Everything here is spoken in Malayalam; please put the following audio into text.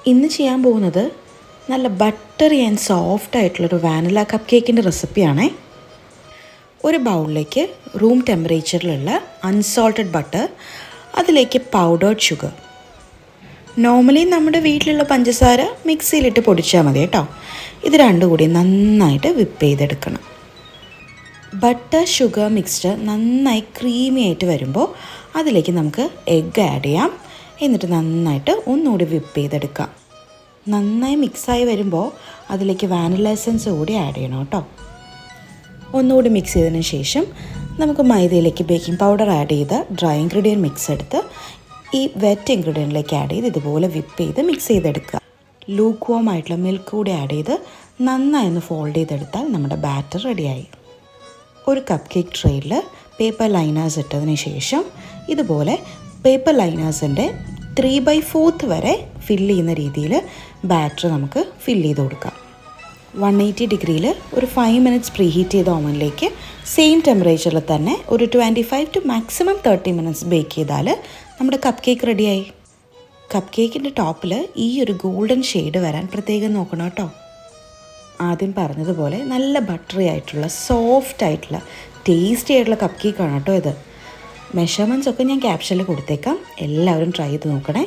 ഇന്ന് ചെയ്യാൻ പോകുന്നത് നല്ല ബട്ടറി ആൻഡ് സോഫ്റ്റ് ആയിട്ടുള്ളൊരു വാനില കപ്പ് കേക്കിൻ്റെ റെസിപ്പിയാണേ. ഒരു ബൗളിലേക്ക് റൂം ടെമ്പറേച്ചറിലുള്ള അൺസോൾട്ടഡ് ബട്ടർ, അതിലേക്ക് പൗഡേർഡ് ഷുഗർ, നോർമലി നമ്മുടെ വീട്ടിലുള്ള പഞ്ചസാര മിക്സിയിലിട്ട് പൊടിച്ചാൽ മതി കേട്ടോ. ഇത് രണ്ടും കൂടി നന്നായിട്ട് വിപ്പ് ചെയ്തെടുക്കണം. ബട്ടർ ഷുഗർ മിക്സ്ചർ നന്നായി ക്രീമി ആയിട്ട് വരുമ്പോൾ അതിലേക്ക് നമുക്ക് എഗ്ഗ് ആഡ് ചെയ്യാം. എന്നിട്ട് നന്നായിട്ട് ഒന്നുകൂടി വിപ്പ് ചെയ്തെടുക്കാം. നന്നായി മിക്സായി വരുമ്പോൾ അതിലേക്ക് വാനില എസൻസ് കൂടി ആഡ് ചെയ്യണം കേട്ടോ. ഒന്നുകൂടി മിക്സ് ചെയ്തതിന് ശേഷം നമുക്ക് മൈദയിലേക്ക് ബേക്കിംഗ് പൗഡർ ആഡ് ചെയ്ത് ഡ്രൈ ഇൻഗ്രീഡിയൻറ്റ് മിക്സ് എടുത്ത് ഈ വെറ്റ് ഇൻഗ്രീഡിയൻറ്റിലേക്ക് ആഡ് ചെയ്ത് ഇതുപോലെ വിപ്പ് ചെയ്ത് മിക്സ് ചെയ്തെടുക്കുക. ലൂക്ക് വോം ആയിട്ടുള്ള മിൽക്ക് കൂടി ആഡ് ചെയ്ത് നന്നായി ഒന്ന് ഫോൾഡ് ചെയ്തെടുത്താൽ നമ്മുടെ ബാറ്റർ റെഡിയായി. ഒരു കപ്പ് കേക്ക് ട്രേയിൽ പേപ്പർ ലൈനേഴ്സ് ഇട്ടതിന് ശേഷം ഇതുപോലെ പേപ്പർ ലൈനേഴ്സിൻ്റെ 3/4 വരെ ഫില്ല് ചെയ്യുന്ന രീതിയിൽ ബാറ്റർ നമുക്ക് ഫില്ല് ചെയ്ത് കൊടുക്കാം. 180 ഡിഗ്രിയിൽ ഒരു 5 മിനിറ്റ്സ് പ്രീ ഹീറ്റ് ചെയ്ത ഓവനിലേക്ക് സെയിം ടെമ്പറേച്ചറിൽ തന്നെ ഒരു 25 to maximum 30 മിനിറ്റ്സ് ബേക്ക് ചെയ്താൽ നമ്മുടെ കപ്പ് കേക്ക് റെഡിയായി. കപ്പ് കേക്കിൻ്റെ ടോപ്പിൽ ഈ ഒരു ഗോൾഡൻ ഷെയ്ഡ് വരാൻ പ്രത്യേകം നോക്കണം കേട്ടോ. ആദ്യം പറഞ്ഞതുപോലെ നല്ല ബട്ടറി ആയിട്ടുള്ള സോഫ്റ്റ് ആയിട്ടുള്ള ടേസ്റ്റി ആയിട്ടുള്ള കപ്പ് കേക്കാണ് കേട്ടോ ഇത്. മെഷർമെൻറ്റ്സ് ഒക്കെ ഞാൻ ക്യാപ്ഷനിൽ കൊടുത്തേക്കാം. എല്ലാവരും ട്രൈ ചെയ്ത് നോക്കണേ.